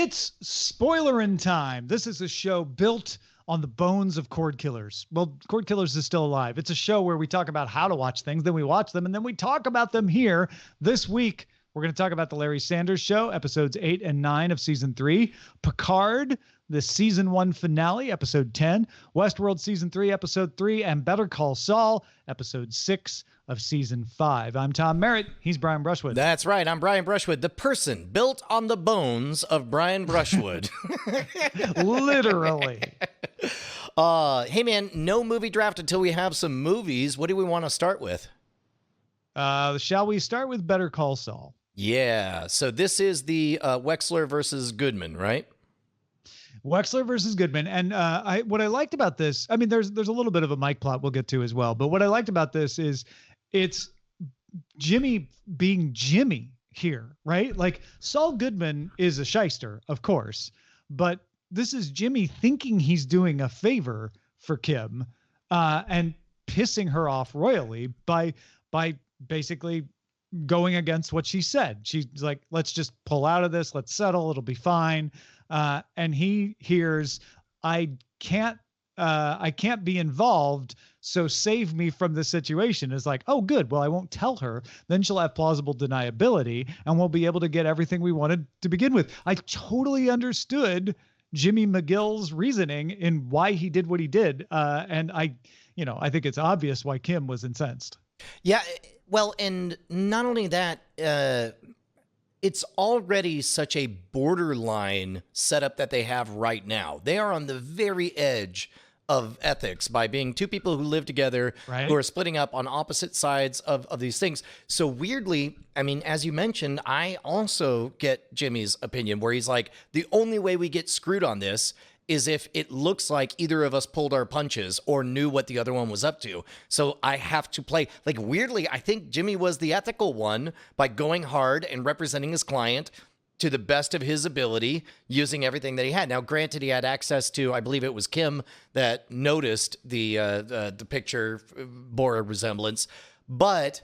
It's Spoilerin time. This is a show built on the bones of Cordkillers. Well, Cordkillers is still alive. It's a show where we talk about how to watch things, then we watch them, and then we talk about them here. This week, we're going to talk about The Larry Sanders Show, episodes 8 and 9 of season 3. Picard, the season 1 finale, episode 10. Westworld, season 3, episode 3. And Better Call Saul, episode 6 of season 5. I'm Tom Merritt. He's Brian Brushwood. That's right. I'm Brian Brushwood, the person built on the bones of Brian Brushwood. Literally. Hey, man, no movie draft until we have some movies. What do we want to start with? Shall we start with Better Call Saul? Yeah. So this is the Wexler versus Goodman, right? Wexler versus Goodman. And what I liked about this, I mean, there's a little bit of a Mike plot we'll get to as well. But what I liked about this is it's Jimmy being Jimmy here, right? Like Saul Goodman is a shyster, of course, but this is Jimmy thinking he's doing a favor for Kim and pissing her off royally by basically going against what she said. She's like, let's just pull out of this. Let's settle. It'll be fine. And he hears, I can't be involved. So save me from this situation. Is like, oh, good. Well, I won't tell her. Then she'll have plausible deniability and we'll be able to get everything we wanted to begin with. I totally understood Jimmy McGill's reasoning in why he did what he did. And I think it's obvious why Kim was incensed. Yeah. Well, and not only that, it's already such a borderline setup that they have right now. They are on the very edge of ethics by being two people who live together, right, who are splitting up on opposite sides of these things. So weirdly, I mean, as you mentioned, I also get Jimmy's opinion where he's like, the only way we get screwed on this is if it looks like either of us pulled our punches or knew what the other one was up to. So I have to play. Like, weirdly, I think Jimmy was the ethical one by going hard and representing his client to the best of his ability, using everything that he had. Now, granted, he had access to, I believe it was Kim that noticed the picture bore a resemblance, but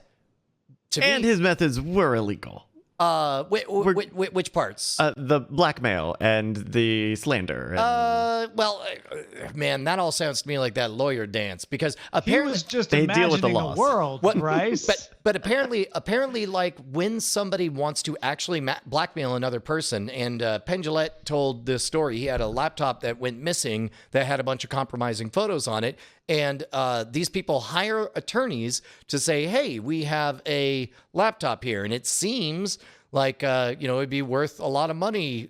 and his methods were illegal. Which parts? The blackmail and the slander. Well, man, that all sounds to me like that lawyer dance, because apparently he was just they imagining deal with the a laws. world, right? But apparently, like when somebody wants to actually blackmail another person, and Penn Jillette told this story. He had a laptop that went missing that had a bunch of compromising photos on it. And these people hire attorneys to say, hey, we have a laptop here. And it seems like, it'd be worth a lot of money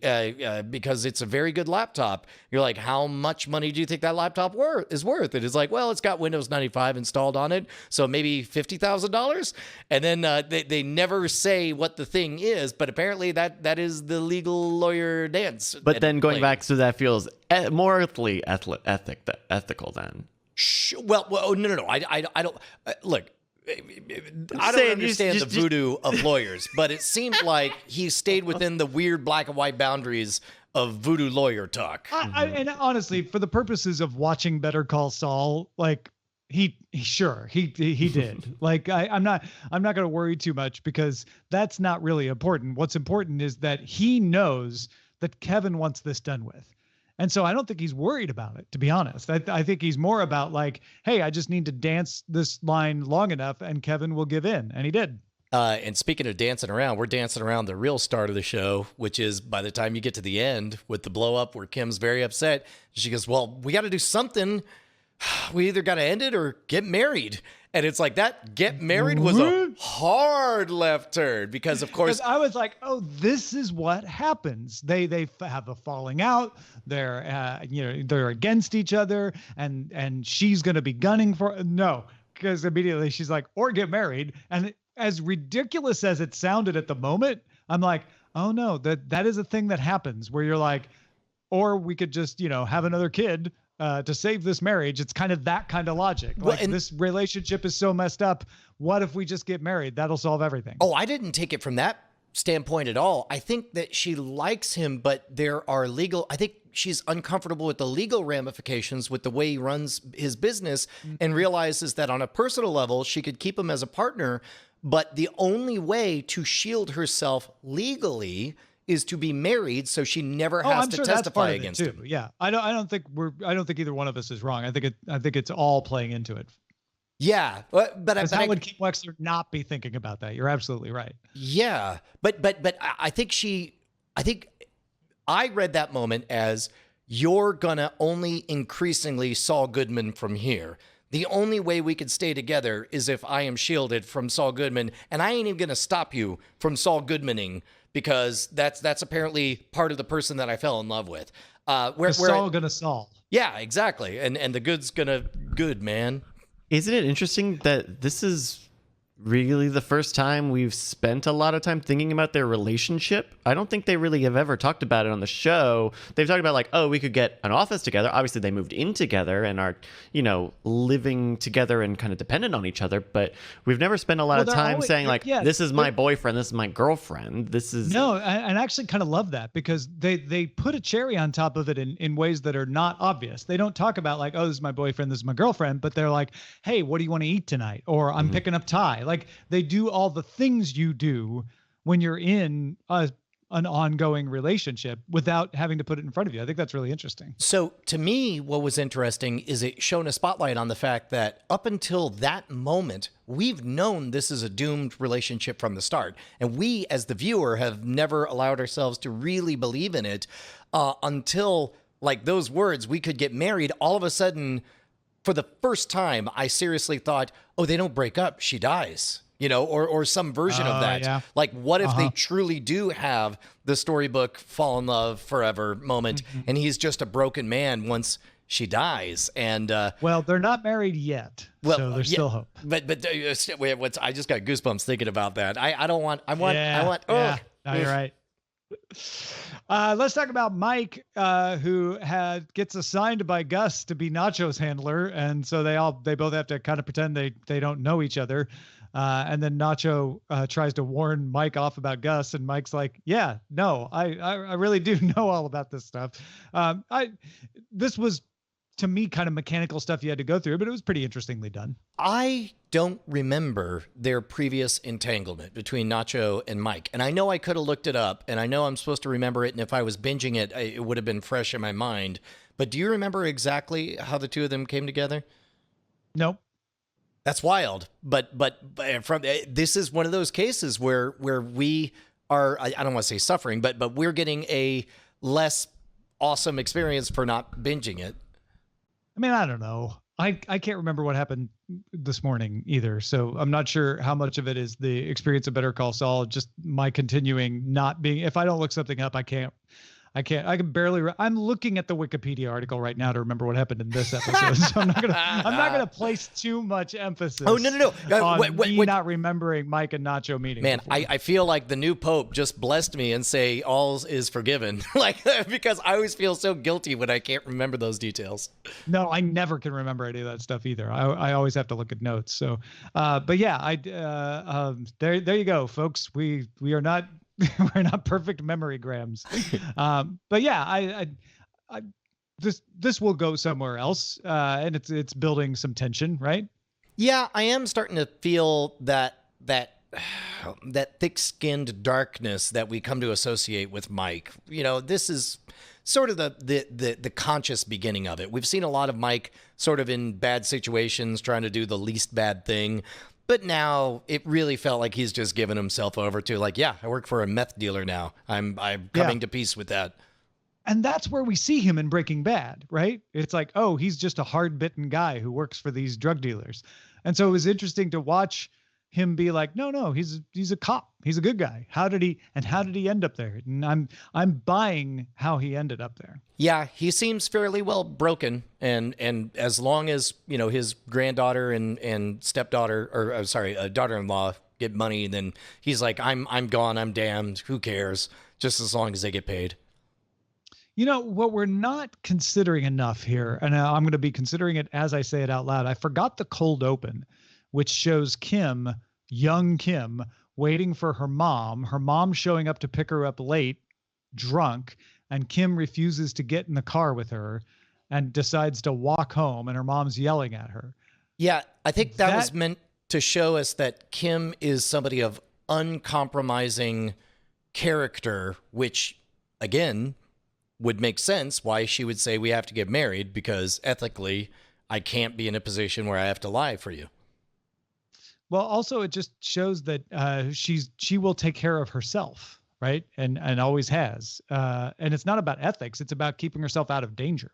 because it's a very good laptop. You're like, how much money do you think that laptop is worth? It is like, well, it's got Windows 95 installed on it, so maybe $50,000. And then they never say what the thing is, but apparently that is the legal lawyer dance. But then going back, so that feels morally ethical then. Well, no. I don't look. I don't understand the voodoo of lawyers, but it seemed like he stayed within the weird black and white boundaries of voodoo lawyer talk. And honestly, for the purposes of watching Better Call Saul, like he did. Like I'm not going to worry too much because that's not really important. What's important is that he knows that Kevin wants this done with. And so I don't think he's worried about it, to be honest. I think he's more about like, hey, I just need to dance this line long enough and Kevin will give in. And he did. And speaking of dancing around, we're dancing around the real start of the show, which is by the time you get to the end with the blow up where Kim's very upset. She goes, well, we got to do something. We either got to end it or get married. And it's like that get married was a hard left turn because, of course, I was like, oh, this is what happens. They have a falling out. They're they're against each other, and she's going to be gunning for no, because immediately she's like, or get married. And as ridiculous as it sounded at the moment, I'm like, oh no, that is a thing that happens where you're like, or we could just have another kid. To save this marriage. It's kind of that kind of logic. Like, this relationship is so messed up. What if we just get married? That'll solve everything. Oh, I didn't take it from that standpoint at all. I think that she likes him, but there are I think she's uncomfortable with the legal ramifications with the way he runs his business and realizes that on a personal level, she could keep him as a partner. But the only way to shield herself legally is to be married, so she never Oh, has I'm to sure that's testify part of it against too. him. Yeah, I don't think either one of us is wrong. I think it's all playing into it. Yeah, but Because how would Kim Wexler not be thinking about that? You're absolutely right. Yeah, but I think I read that moment as you're gonna only increasingly Saul Goodman from here. The only way we could stay together is if I am shielded from Saul Goodman, and I ain't even gonna stop you from Saul Goodmaning because that's apparently part of the person that I fell in love with. Saul gonna Saul. Yeah, exactly, and the good's gonna good, man. Isn't it interesting that this is really the first time we've spent a lot of time thinking about their relationship? I don't think they really have ever talked about it on the show. They've talked about like, oh, we could get an office together. Obviously, they moved in together and are, living together and kind of dependent on each other. But we've never spent a lot of time saying like, this is my boyfriend, this is my girlfriend. This is no, and I actually kind of love that because they put a cherry on top of it in ways that are not obvious. They don't talk about like, oh, this is my boyfriend, this is my girlfriend, but they're like, hey, what do you want to eat tonight? Or I'm picking up Ty. Like they do all the things you do when you're in an ongoing relationship without having to put it in front of you. I think that's really interesting. So to me, what was interesting is it shone a spotlight on the fact that up until that moment, we've known this is a doomed relationship from the start. And we, as the viewer, have never allowed ourselves to really believe in it until like those words, we could get married. All of a sudden, for the first time, I seriously thought, oh, they don't break up. She dies. Or some version of that. Yeah. Like, what if they truly do have the storybook fall in love forever moment, and he's just a broken man once she dies? And well, they're not married yet, so there's still hope. But I just got goosebumps thinking about that. I want. Yeah, no, you're right. Let's talk about Mike, who gets assigned by Gus to be Nacho's handler, and so they both have to kind of pretend they don't know each other. And then Nacho tries to warn Mike off about Gus, and Mike's like, "Yeah, no, I really do know all about this stuff." This was, to me, kind of mechanical stuff you had to go through, but it was pretty interestingly done. I don't remember their previous entanglement between Nacho and Mike, and I know I could have looked it up, and I know I'm supposed to remember it, and if I was binging it, it would have been fresh in my mind. But do you remember exactly how the two of them came together? Nope. That's wild, but from this is one of those cases where we are, I don't want to say suffering, but we're getting a less awesome experience for not binging it. I mean, I don't know. I can't remember what happened this morning either, so I'm not sure how much of it is the experience of Better Call Saul, just my continuing not being. If I don't look something up, I can barely. I'm looking at the Wikipedia article right now to remember what happened in this episode, so I'm not gonna place too much emphasis. Oh no! On me not remembering Mike and Nacho meeting. Man, I feel like the new Pope just blessed me and say all is forgiven, like because I always feel so guilty when I can't remember those details. No, I never can remember any of that stuff either. I always have to look at notes. So, but yeah, there you go, folks. We are not. We're not perfect memory grams. But yeah, this will go somewhere else. And it's building some tension, right? Yeah, I am starting to feel that thick-skinned darkness that we come to associate with Mike. This is sort of the conscious beginning of it. We've seen a lot of Mike sort of in bad situations trying to do the least bad thing. But now it really felt like he's just given himself over to like, yeah, I work for a meth dealer now. I'm coming to peace with that. And that's where we see him in Breaking Bad, right? It's like, oh, he's just a hard-bitten guy who works for these drug dealers. And so it was interesting to watch him be like, no, he's a cop. He's a good guy. How did he end up there? And I'm buying how he ended up there. Yeah, he seems fairly well broken, and as long as his granddaughter and stepdaughter, or daughter-in-law get money, then he's like, I'm gone, I'm damned. Who cares? Just as long as they get paid. What we're not considering enough here, and I'm going to be considering it as I say it out loud. I forgot the cold open, which shows young Kim, waiting for her mom showing up to pick her up late, drunk, and Kim refuses to get in the car with her and decides to walk home, and her mom's yelling at her. Yeah, I think that was meant to show us that Kim is somebody of uncompromising character, which again would make sense why she would say we have to get married, because ethically I can't be in a position where I have to lie for you. Well, also it just shows that she will take care of herself, right? And always has. And it's not about ethics; it's about keeping herself out of danger.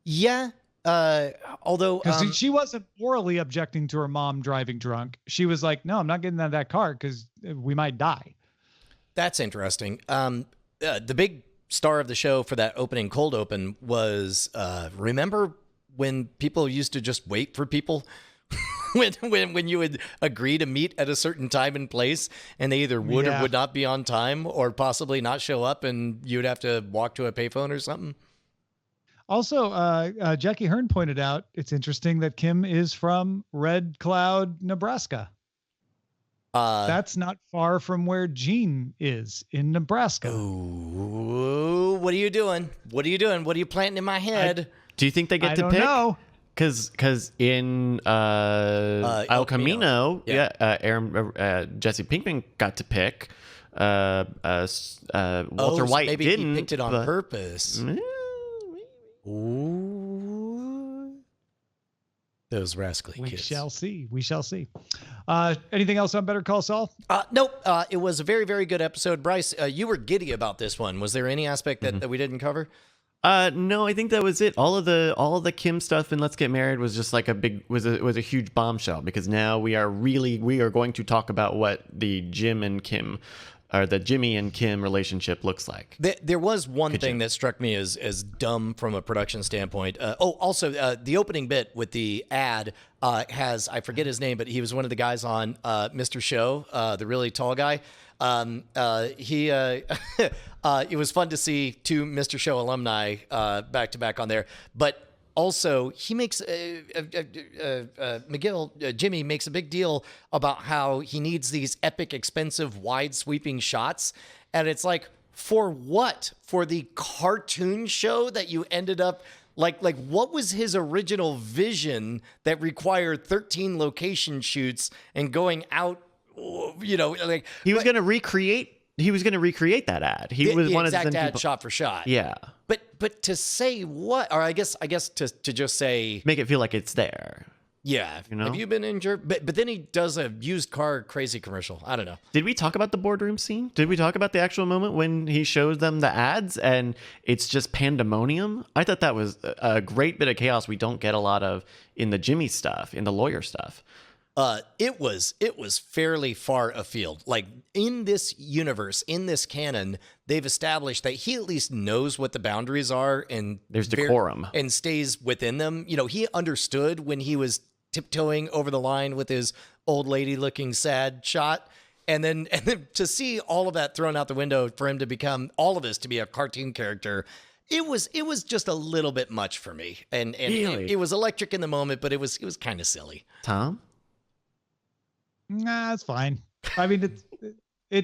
Yeah. Although because she wasn't morally objecting to her mom driving drunk. She was like, "No, I'm not getting out of that car because we might die." That's interesting. The big star of the show for that opening cold open was remember when people used to just wait for people when you would agree to meet at a certain time and place, and they either would or would not be on time, or possibly not show up, and you'd have to walk to a payphone or something. Also, Jackie Hearn pointed out it's interesting that Kim is from Red Cloud, Nebraska. That's not far from where Gene is in Nebraska. Ooh, what are you doing? What are you doing? What are you planting in my head? Do you think they get to pick? I don't know. Because in El Camino, Jesse Pinkman got to pick. Walter White maybe didn't. He picked it on purpose. Ooh. Those rascally kids. We shall see. We shall see. Anything else on Better Call Saul? Nope. It was a very, very good episode. Bryce, you were giddy about this one. Was there any aspect that we didn't cover? No, I think that was it. All of the Kim stuff in Let's Get Married was just like was a huge bombshell, because now we are going to talk about what the Jim and Kim, or the Jimmy and Kim relationship looks like. There was one thing that struck me as dumb from a production standpoint. Also, the opening bit with the ad has, I forget his name, but he was one of the guys on Mr. Show, the really tall guy. It was fun to see two Mr. Show alumni back to back on there, but also he makes Jimmy makes a big deal about how he needs these epic, expensive, wide sweeping shots. And it's like, for what? For the cartoon show that you ended up like what was his original vision that required 13 location shoots and going out? Like he was going to recreate. He was going to recreate that ad. He was one of the exact ad shot for shot. Yeah. But to say what, or I guess to just say, make it feel like it's there. Yeah. Have you been injured? But then he does a used car crazy commercial. I don't know. Did we talk about the boardroom scene? Did we talk about the actual moment when he shows them the ads and it's just pandemonium? I thought that was a great bit of chaos we don't get a lot of in the Jimmy stuff, in the lawyer stuff. It was fairly far afield. Like, in this universe, in this canon, they've established that he at least knows what the boundaries are, and there's decorum and stays within them. He understood when he was tiptoeing over the line with his old lady looking sad shot. And then to see all of that thrown out the window for him to become all of this, to be a cartoon character, it was just a little bit much for me. And really? It was electric in the moment, but it was kind of silly. Tom? Nah, it's fine. I mean,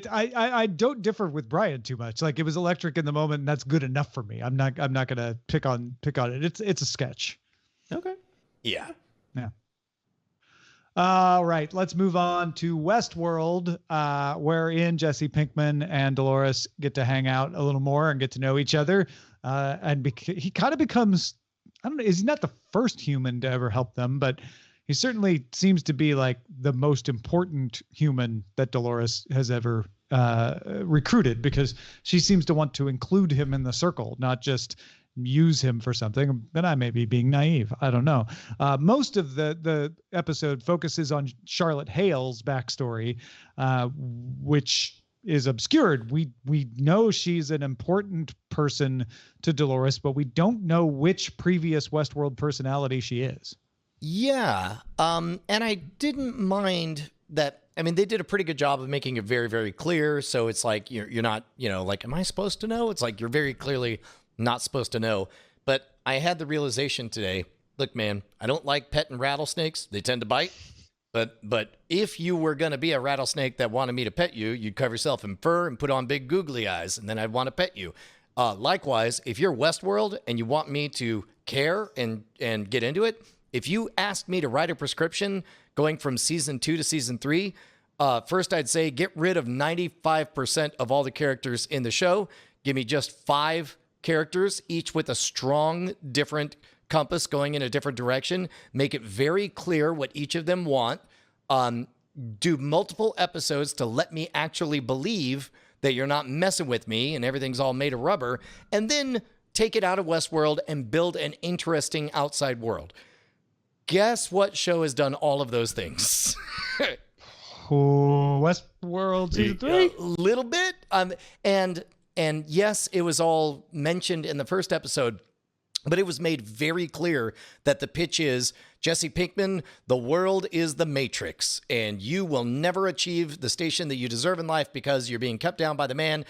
I don't differ with Brian too much. Like, it was electric in the moment, and that's good enough for me. I'm not gonna pick on it. It's a sketch. Okay. Yeah. All right, let's move on to Westworld, wherein Jesse Pinkman and Dolores get to hang out a little more and get to know each other. And he kind of becomes, I don't know, is he not the first human to ever help them, but he certainly seems to be like the most important human that Dolores has ever recruited, because she seems to want to include him in the circle, not just use him for something. Then I may be being naive. I don't know. Most of the episode focuses on Charlotte Hale's backstory, which is obscured. We know she's an important person to Dolores, but we don't know which previous Westworld personality she is. Yeah. And I didn't mind that. I mean, they did a pretty good job of making it very, very clear. So it's like, you're not, like, am I supposed to know? It's like, you're very clearly not supposed to know. But I had the realization today, look, man, I don't like petting rattlesnakes. They tend to bite. But if you were going to be a rattlesnake that wanted me to pet you, you'd cover yourself in fur and put on big googly eyes, and then I'd want to pet you. Likewise, if you're Westworld and you want me to care and get into it, if you asked me to write a prescription going from season 2 to season 3, First, I'd say get rid of 95% of all the characters in the show. Give me just 5 characters, each with a strong, different compass going in a different direction. Make it very clear what each of them want. Do multiple episodes to let me actually believe that you're not messing with me and everything's all made of rubber. And then take it out of Westworld and build an interesting outside world. Guess what show has done all of those things? Westworld season 3? A little bit. And yes, it was all mentioned in the first episode, but it was made very clear that the pitch is, Jesse Pinkman, the world is the Matrix, and you will never achieve the station that you deserve in life because you're being kept down by the man.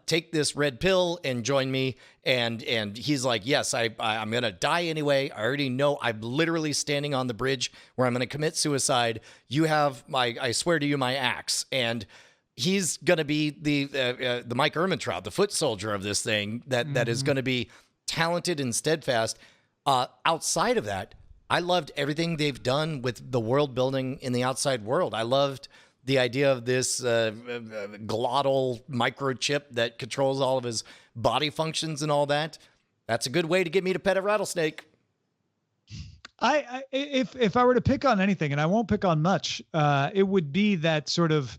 Take this red pill and join me. And he's like, yes, I'm going to die anyway. I already know I'm literally standing on the bridge where I'm going to commit suicide. You have I swear to you, my axe. And he's going to be the Mike Ehrmantraut, the foot soldier of this thing that is going to be talented and steadfast. Outside of that, I loved everything they've done with the world building in the outside world. I loved the idea of this glottal microchip that controls all of his body functions and all that. That's a good way to get me to pet a rattlesnake. If I were to pick on anything, and I won't pick on much, it would be that sort of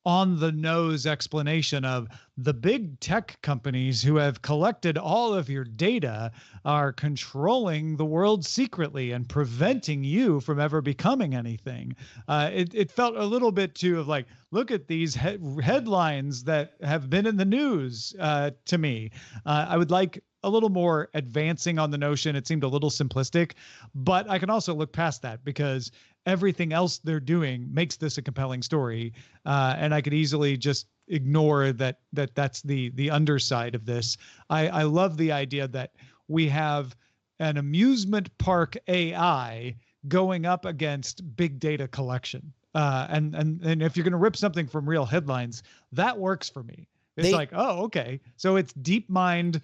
on the nose explanation of the big tech companies who have collected all of your data are controlling the world secretly and preventing you from ever becoming anything. It felt a little bit too of like, look at these headlines that have been in the news to me. I would like a little more advancing on the notion. It seemed a little simplistic, but I can also look past that because everything else they're doing makes this a compelling story. And I could easily just ignore that's the underside of this. I love the idea that we have an amusement park AI going up against big data collection. And if you're going to rip something from real headlines, that works for me. It's like, oh, okay. So it's DeepMind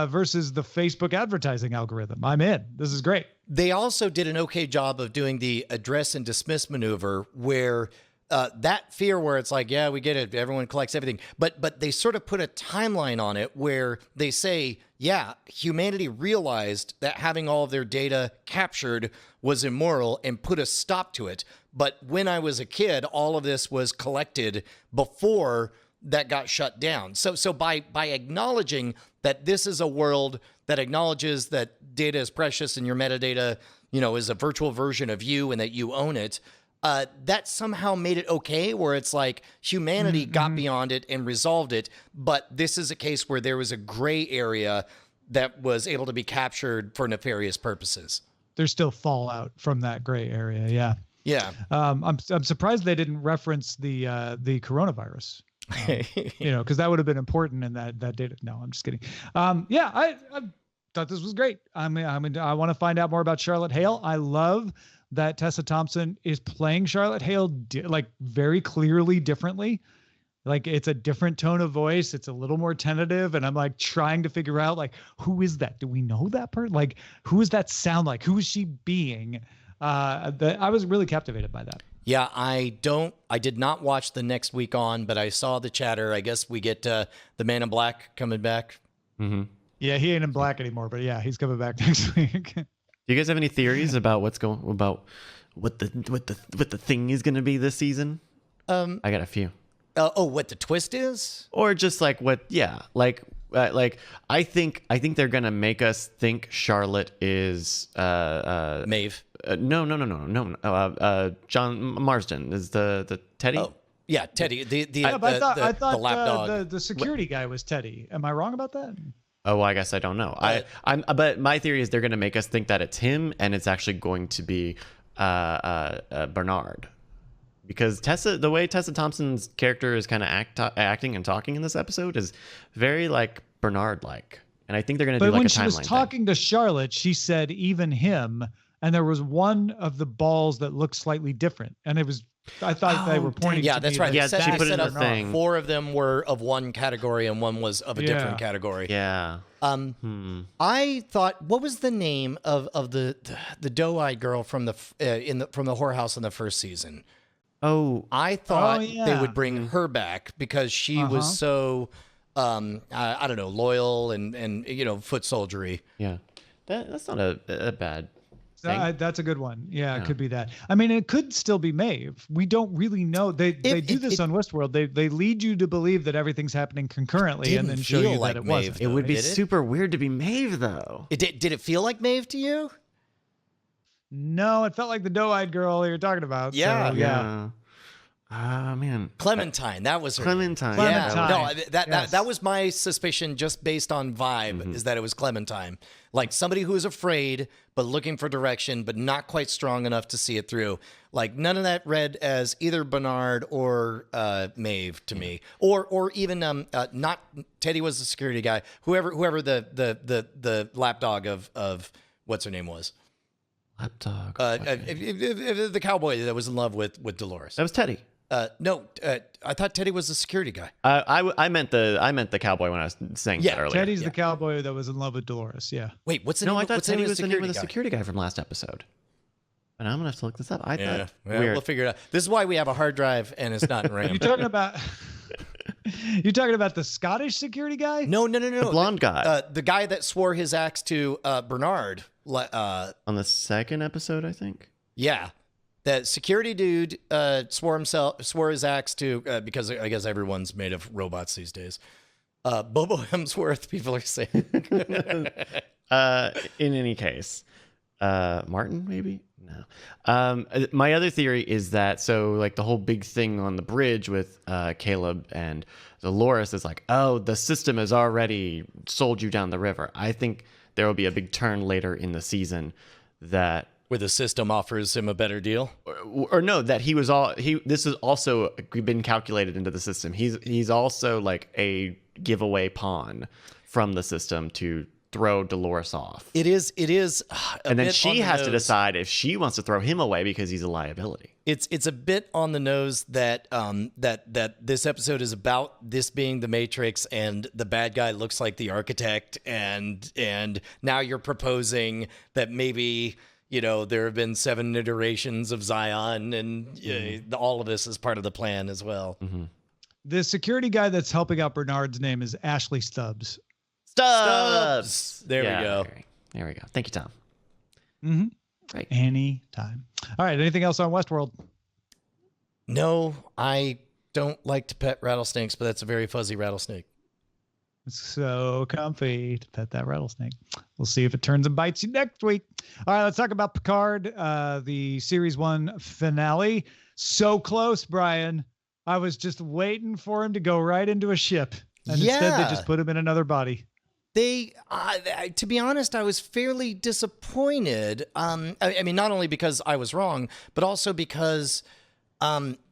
versus the Facebook advertising algorithm. I'm in. This is great. They also did an okay job of doing the address and dismiss maneuver where that fear where it's like, yeah, we get it. Everyone collects everything. But they sort of put a timeline on it where they say, yeah, humanity realized that having all of their data captured was immoral and put a stop to it. But when I was a kid, all of this was collected before that got shut down. So by acknowledging that this is a world that acknowledges that data is precious and your metadata, is a virtual version of you and that you own it, that somehow made it okay, where it's like humanity got beyond it and resolved it. But this is a case where there was a gray area that was able to be captured for nefarious purposes. There's still fallout from that gray area. Yeah. Yeah. I'm surprised they didn't reference the coronavirus. Because that would have been important in that data. No, I'm just kidding. I thought this was great. I want to find out more about Charlotte Hale. I love that Tessa Thompson is playing Charlotte Hale very clearly differently. Like it's a different tone of voice. It's a little more tentative. And I'm like trying to figure out like, who is that? Do we know that person? Like, who does that sound like? Who is she being? I was really captivated by that. Yeah, I did not watch the next week on, but I saw the chatter. I guess we get the Man in Black coming back. Mm-hmm. Yeah, he ain't in black anymore, but yeah, he's coming back next week. Do you guys have any theories about what the thing is going to be this season? I got a few. What the twist is? Or just like what? Yeah, like I think they're gonna make us think Charlotte is Maeve. No. John Marsden is the Teddy. Oh, yeah, Teddy. I thought the lapdog. The security guy was Teddy. Am I wrong about that? Oh, well, I guess I don't know. But my theory is they're gonna make us think that it's him, and it's actually going to be Bernard. Because the way Tessa Thompson's character is kind of acting and talking in this episode is very like Bernard-like, and I think they're going to do like a timeline. But when she was talking to Charlotte, she said even him, and there was one of the balls that looked slightly different, and it was. I thought they were pointing. Yeah, to that's me right. That she put set in up a thing. 4 of them were of one category, and one was of a different category. Yeah. I thought, what was the name of the doe-eyed girl from the whorehouse in the first season? I thought they yeah. would bring her back because she was so, I don't know, loyal and foot soldiery. Yeah, that's not a bad thing. That's a good one. Yeah, it could be that. I mean, it could still be Maeve. We don't really know. They do this on Westworld. They lead you to believe that everything's happening concurrently and then show you that it wasn't. It would be super weird to be Maeve, though. Did it feel like Maeve to you? No, it felt like the doe-eyed girl you're talking about. Yeah. So, yeah. Man. Clementine, that was her. Clementine. Yeah. Clementine. No, that was my suspicion just based on vibe, is that it was Clementine. Like somebody who is afraid, but looking for direction, but not quite strong enough to see it through. Like none of that read as either Bernard or Maeve to me. Or even not Teddy was the security guy. Whoever the lapdog of what's her name was. Lapdog. The cowboy that was in love with Dolores. That was Teddy. No, I thought Teddy was the security guy. I meant the cowboy when I was saying that earlier. Teddy's the cowboy that was in love with Dolores. Yeah. Wait, what's the name? I thought Teddy was the name of the guy? security guy from last episode. And I'm gonna have to look this up. I thought weird. We'll figure it out. This is why we have a hard drive and it's not in RAM. You're talking about the Scottish security guy? No. The blonde guy. The guy that swore his axe to Bernard. On the second episode, I think. Yeah. That security dude swore his axe to because I guess everyone's made of robots these days. Bobo Hemsworth, people are saying. In any case, Martin maybe. No. My other theory is that like the whole big thing on the bridge with Caleb and Dolores is like, oh, the system has already sold you down the river. I think there will be a big turn later in the season that where the system offers him a better deal, or no, that this has also been calculated into the system. He's also like a giveaway pawn from the system to throw Dolores off. It is, and then she has to decide if she wants to throw him away because he's a liability. It's a bit on the nose that that this episode is about this being the Matrix and the bad guy looks like the architect, and now you're proposing that maybe there have been 7 iterations of Zion, and all of this is part of the plan as well. Mm-hmm. The security guy that's helping out Bernard's name is Ashley Stubbs. Stubbs. There we go. There we go. Thank you, Tom. Mm-hmm. Great. Anytime. All right. Anything else on Westworld? No, I don't like to pet rattlesnakes, but that's a very fuzzy rattlesnake. It's so comfy to pet that rattlesnake. We'll see if it turns and bites you next week. All right. Let's talk about Picard, the series 1 finale. So close, Brian. I was just waiting for him to go right into a ship. And instead they just put him in another body. To be honest, I was fairly disappointed. I mean, not only because I was wrong, but also because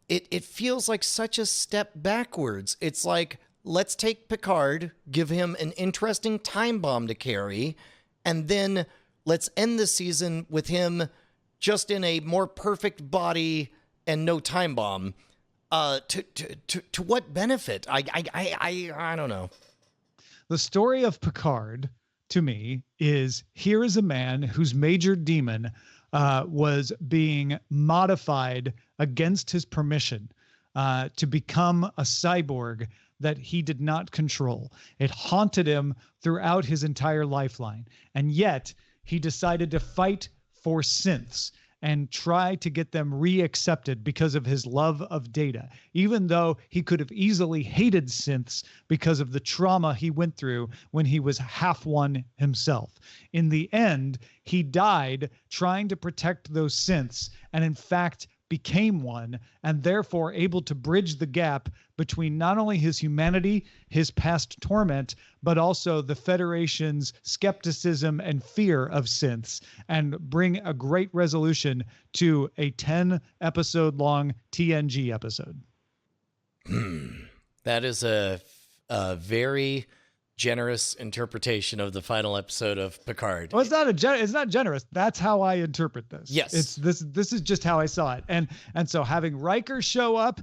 it feels like such a step backwards. It's like, let's take Picard, give him an interesting time bomb to carry, and then let's end the season with him just in a more perfect body and no time bomb. To what benefit? I don't know. The story of Picard, to me, is here is a man whose major demon was being modified against his permission to become a cyborg that he did not control. It haunted him throughout his entire lifeline. And yet he decided to fight for synths and try to get them reaccepted because of his love of data, even though he could have easily hated synths because of the trauma he went through when he was half one himself. In the end, he died trying to protect those synths and in fact became one, and therefore able to bridge the gap between not only his humanity, his past torment, but also the Federation's skepticism and fear of synths, and bring a great resolution to a 10-episode long TNG episode. That is a very generous interpretation of the final episode of Picard. Well, it's not generous. That's how I interpret this. Yes. This is just how I saw it. And so having Riker show up,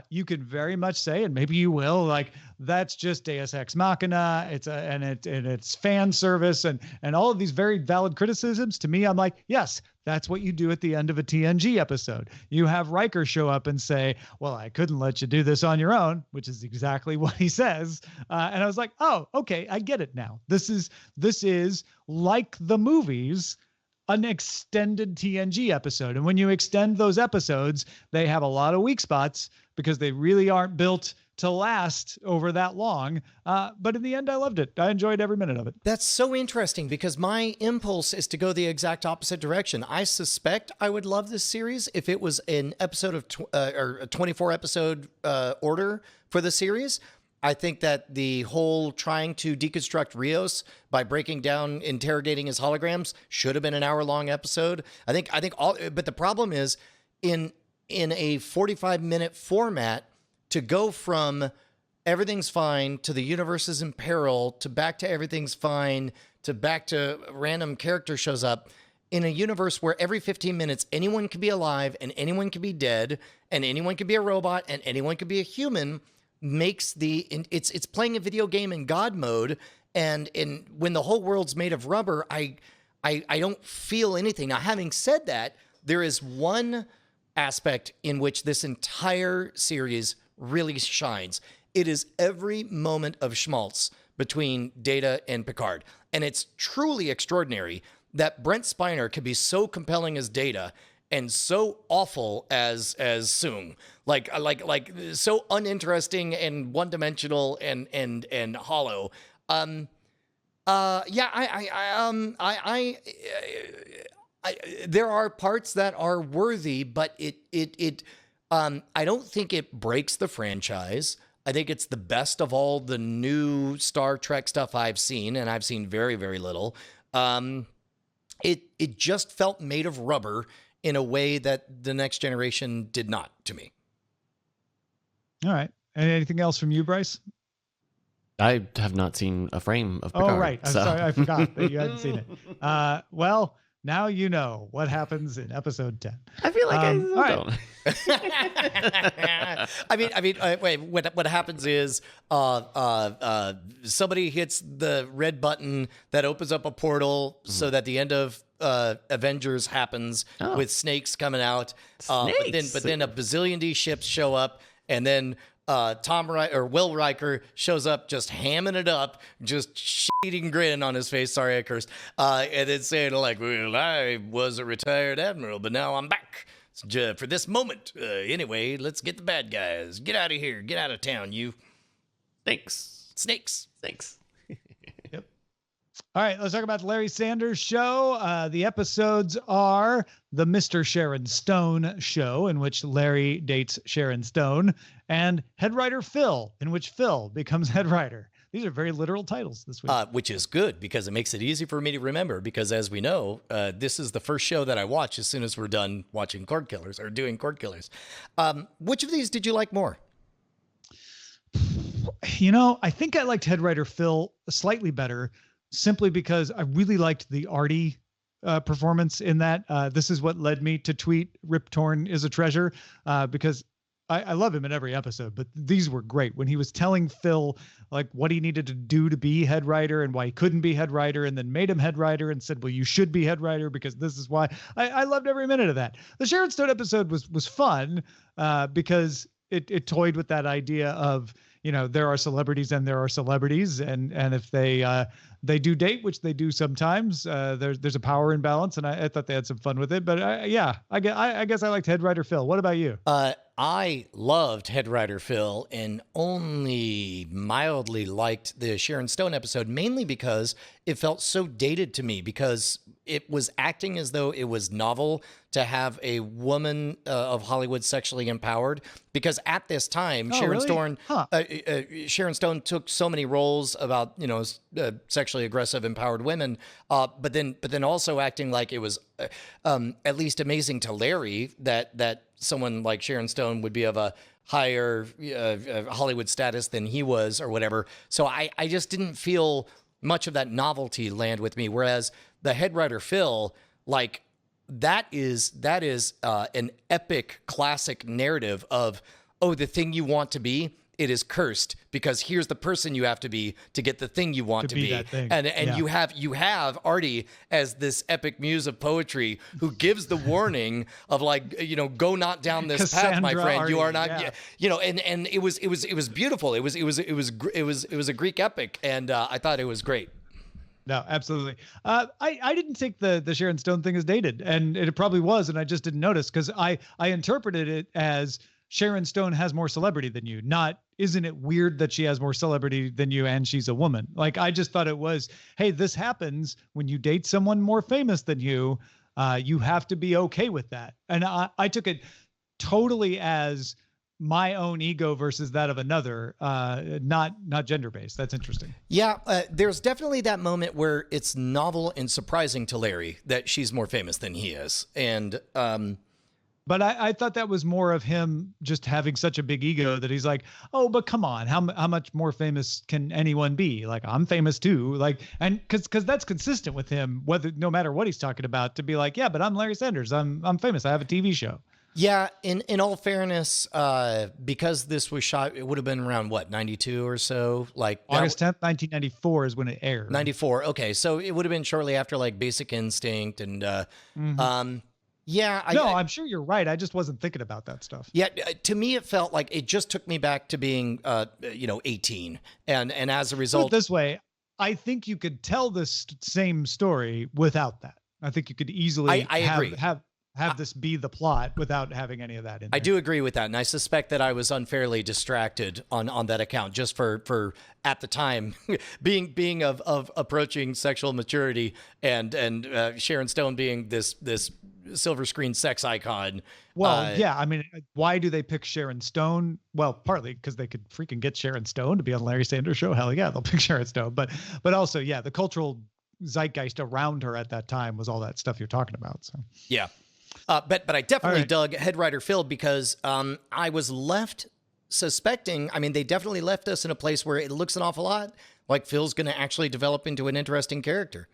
you could very much say, and maybe you will, like that's just Deus Ex Machina. It's fan service and all of these very valid criticisms. To me, I'm like, yes, that's what you do at the end of a TNG episode. You have Riker show up and say, well, I couldn't let you do this on your own, which is exactly what he says. And I was like, oh, okay, I get it now. This is like the movies, an extended TNG episode. And when you extend those episodes, they have a lot of weak spots because they really aren't built to last over that long. But in the end, I loved it. I enjoyed every minute of it. That's so interesting because my impulse is to go the exact opposite direction. I suspect I would love this series if it was an episode of or a 24 episode order for the series. I think that the whole trying to deconstruct Rios by breaking down, interrogating his holograms should have been an hour-long episode. I think all, but the problem is in a 45-minute format, to go from everything's fine to the universe is in peril to back to everything's fine to back to random character shows up in a universe where every 15 minutes anyone can be alive and anyone can be dead and anyone can be a robot and anyone can be a human makes it's playing a video game in God mode. And when the whole world's made of rubber, I don't feel anything. Now, having said that, there is one aspect in which this entire series really shines. It is every moment of schmaltz between Data and Picard. And it's truly extraordinary that Brent Spiner could be so compelling as Data and so awful as Soong. Like so uninteresting and one-dimensional and hollow. There are parts that are worthy, but I don't think it breaks the franchise. I think it's the best of all the new Star Trek stuff I've seen, and I've seen very, very little. It just felt made of rubber in a way that the Next Generation did not to me. All right. Anything else from you, Bryce? I have not seen a frame of Picard. Oh, right. I'm sorry. I forgot that you hadn't seen it. Well, now you know what happens in episode 10. I feel like I don't. Wait. What happens is somebody hits the red button that opens up a portal so that the end of Avengers happens with snakes coming out. But then a bazillion D ships show up, and then Will Riker shows up just hamming it up, just shit-eating grin on his face. Sorry, I cursed. And then saying like, well, I was a retired admiral, but now I'm back for this moment. Anyway, let's get the bad guys. Get out of here. Get out of town, you. Snakes. Yep. All right, let's talk about the Larry Sanders Show. The episodes are the Mr. Sharon Stone Show, in which Larry dates Sharon Stone, and Head Writer Phil, in which Phil becomes head writer. These are very literal titles this week. Which is good because it makes it easy for me to remember because, as we know, this is the first show that I watch as soon as we're done watching Cordkillers or doing Cordkillers. Which of these did you like more? I think I liked Head Writer Phil slightly better, simply because I really liked the Artie performance in that. This is what led me to tweet Rip Torn is a treasure, because I love him in every episode, but these were great when he was telling Phil like what he needed to do to be head writer and why he couldn't be head writer, and then made him head writer and said, well, you should be head writer because this is why. I loved every minute of that. The Sharon Stone episode was fun because it toyed with that idea of, there are celebrities and there are celebrities, and if they do date, which they do sometimes, there's a power imbalance, and I thought they had some fun with it. But I guess I liked Head Writer Phil. What about you? I loved Head Writer Phil and only mildly liked the Sharon Stone episode, mainly because it felt so dated to me, because it was acting as though it was novel to have a woman of Hollywood sexually empowered, because at this time, Sharon Stone took so many roles about, sexually aggressive, empowered women, but then also acting like it was at least amazing to Larry that someone like Sharon Stone would be of a higher Hollywood status than he was or whatever. So I just didn't feel much of that novelty land with me. Whereas the Head Writer Phil, like that is an epic classic narrative of, the thing you want to be it is cursed because here's the person you have to be to get the thing you want to be. That thing. And Yeah. you have Artie as this epic muse of poetry who gives the warning of like, go not down this path, my Cassandra friend. You Artie, are not, yeah. and it was beautiful. It was a Greek epic, and I thought it was great. No, absolutely. I didn't think the Sharon Stone thing is dated, and it probably was, and I just didn't notice because I interpreted it as Sharon Stone has more celebrity than you. Not, isn't it weird that she has more celebrity than you and she's a woman? Like, I just thought it was, hey, this happens when you date someone more famous than you. You have to be okay with that. And I took it totally as my own ego versus that of another, not gender based. That's interesting. Yeah, there's definitely that moment where it's novel and surprising to Larry that she's more famous than he is, and but I thought that was more of him just having such a big ego that he's like, oh, but come on, how much more famous can anyone be? Like, I'm famous too. Like, and because that's consistent with him, whether no matter what he's talking about, to be like, yeah, but I'm Larry Sanders. I'm famous. I have a TV show. Yeah, in all fairness, because this was shot, it would have been around what, 92 or so, like August 10th, 1994 is when it aired. 94. Okay, so it would have been shortly after like Basic Instinct and yeah. I'm sure you're right. I just wasn't thinking about that stuff. Yeah, to me it felt like it just took me back to being 18, and as a result, Put it this way, I think you could tell this same story without that. I think you could easily I agree. have this be the plot without having any of that in there. I do agree with that, and I suspect that I was unfairly distracted on that account, just for at the time being of approaching sexual maturity, and Sharon Stone being this silver screen sex icon. Well, yeah, I mean, why do they pick Sharon Stone? Well, partly because they could freaking get Sharon Stone to be on Larry Sanders' show. Hell yeah, they'll pick Sharon Stone. But also, yeah, the cultural zeitgeist around her at that time was all that stuff you're talking about. So yeah. But I definitely dug Head Writer Phil because I was left suspecting. I mean, they definitely left us in a place where it looks an awful lot like Phil's going to actually develop into an interesting character.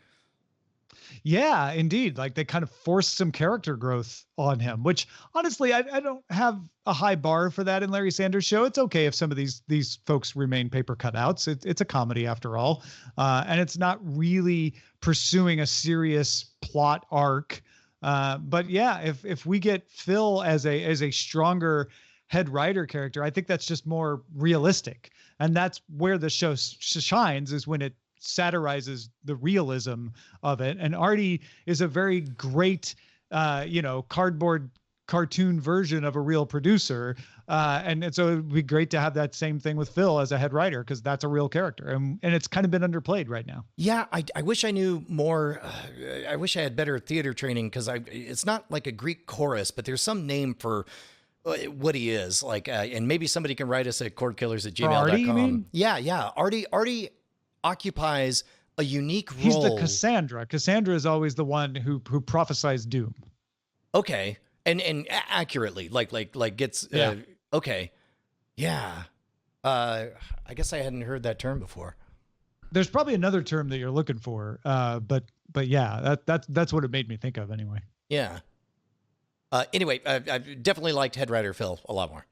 yeah, indeed. Like, they kind of forced some character growth on him, which honestly, I don't have a high bar for that in Larry Sanders' show. It's okay if some of these folks remain paper cutouts. It's a comedy after all. And it's not really pursuing a serious plot arc. But yeah, if we get Phil as a stronger head writer character, I think that's just more realistic. And that's where the show shines, is when it satirizes the realism of it. And Artie is a very great, cardboard cartoon version of a real producer. And so it'd be great to have that same thing with Phil as a head writer, because that's a real character. And it's kind of been underplayed right now. Yeah, I wish I knew more. I wish I had better theater training, because it's not like a Greek chorus, but there's some name for what he is. Like, and maybe somebody can write us at cordkillers@gmail.com. Artie, you mean? Yeah. Artie occupies a unique role. He's the Cassandra. Cassandra is always the one who prophesies doom. Okay. And accurately, like gets okay. Yeah. I guess I hadn't heard that term before. There's probably another term that you're looking for. But yeah, that's what it made me think of anyway. Yeah. Anyway, I've definitely liked Head Writer Phil a lot more.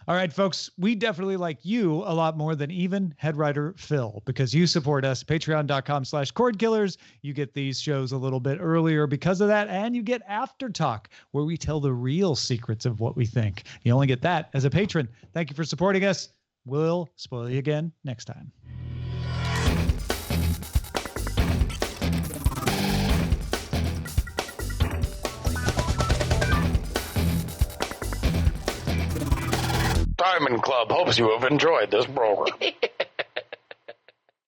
All right, folks, we definitely like you a lot more than even Head Writer Phil, because you support us, patreon.com/Cordkillers. You get these shows a little bit earlier because of that, and you get After Talk, where we tell the real secrets of what we think. You only get that as a patron. Thank you for supporting us. We'll spoil you again next time. Diamond Club hopes you have enjoyed this program.